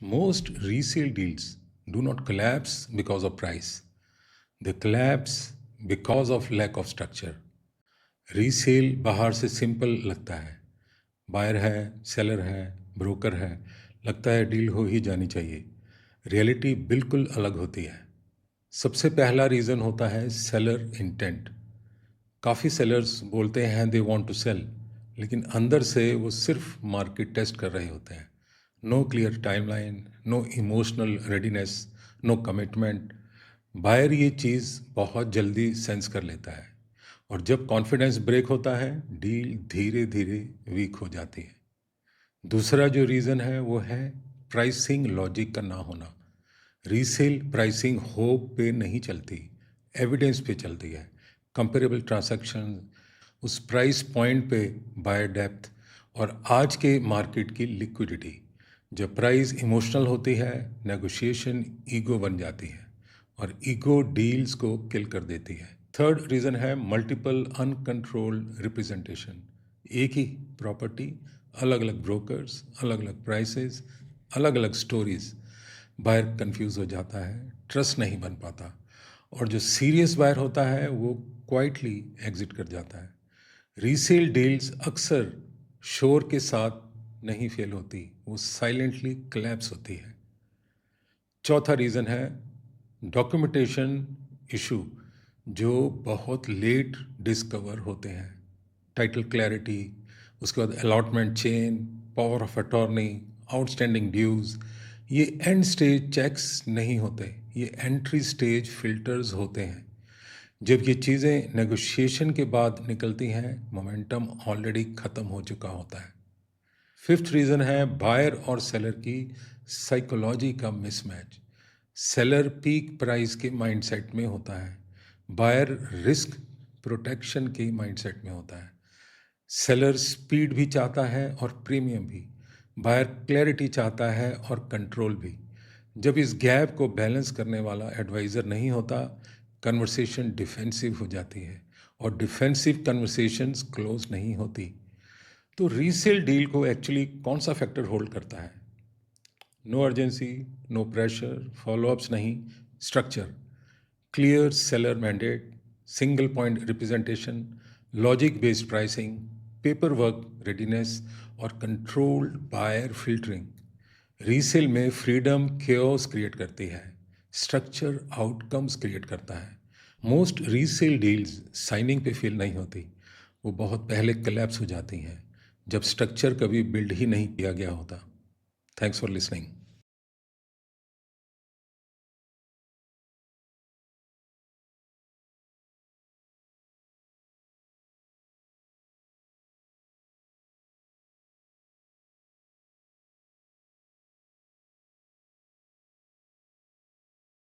Most resale deals do not collapse because of price. They collapse because of lack of structure. Resale बाहर से simple लगता है, buyer है, seller है, broker है, लगता है डील हो ही जानी चाहिए। रियलिटी बिल्कुल अलग होती है। सबसे पहला रीज़न होता है सेलर इंटेंट। काफ़ी सेलर्स बोलते हैं दे वांट टू सेल, लेकिन अंदर से वो सिर्फ मार्केट टेस्ट कर रहे होते हैं। No clear timeline, no emotional readiness, no commitment. Buyer ये चीज़ बहुत जल्दी सेंस कर लेता है, और जब कॉन्फिडेंस ब्रेक होता है डील धीरे धीरे वीक हो जाती है। दूसरा जो रीज़न है वो है प्राइसिंग लॉजिक का ना होना। रीसेल प्राइसिंग होप पे नहीं चलती, एविडेंस पे चलती है। कंपेरेबल ट्रांजैक्शन, उस प्राइस पॉइंट पे बायर डेप्थ और आज के मार्केट की लिक्विडिटी। जब प्राइस इमोशनल होती है नेगोशिएशन ईगो बन जाती है, और ईगो डील्स को किल कर देती है। थर्ड रीज़न है मल्टीपल अनकंट्रोल्ड रिप्रेजेंटेशन। एक ही प्रॉपर्टी, अलग अलग ब्रोकर्स, अलग अलग प्राइसेस, अलग अलग स्टोरीज। बायर कंफ्यूज हो जाता है, ट्रस्ट नहीं बन पाता, और जो सीरियस बायर होता है वो क्वाइटली एग्जिट कर जाता है। रीसेल डील्स अक्सर शोर के साथ नहीं फेल होती, वो साइलेंटली कोलैप्स होती है। चौथा रीज़न है डॉक्यूमेंटेशन इशू, जो बहुत लेट डिस्कवर होते हैं। टाइटल क्लैरिटी, उसके बाद allotment chain, power of attorney, outstanding dues. ये एंड स्टेज चेक्स नहीं होते, ये एंट्री स्टेज फिल्टर्स होते हैं। जब ये चीज़ें नेगोशिएशन के बाद निकलती हैं मोमेंटम ऑलरेडी ख़त्म हो चुका होता है। फिफ्थ रीज़न है बायर और सेलर की साइकोलॉजी का मिसमैच। सेलर पीक प्राइस के माइंडसेट में होता है, बायर रिस्क प्रोटेक्शन के माइंडसेट में होता है। सेलर स्पीड भी चाहता है और प्रीमियम भी, बायर क्लैरिटी चाहता है और कंट्रोल भी। जब इस गैप को बैलेंस करने वाला एडवाइज़र नहीं होता, कन्वर्सेशन डिफेंसिव हो जाती है, और डिफेंसिव कन्वर्सेशंस क्लोज नहीं होती। तो रीसेल डील को एक्चुअली कौन सा फैक्टर होल्ड करता है? No urgency, no pressure, followups नहीं, structure, clear seller mandate, single point representation, logic based pricing, paperwork readiness, और कंट्रोल्ड बायर फिल्टरिंग। रीसेल में फ्रीडम केओस क्रिएट करती है, स्ट्रक्चर आउटकम्स क्रिएट करता है। मोस्ट रीसेल डील्स साइनिंग पे fail नहीं होती, वो बहुत पहले कोलैप्स हो जाती हैं, जब स्ट्रक्चर कभी बिल्ड ही नहीं किया गया होता। Thanks for listening.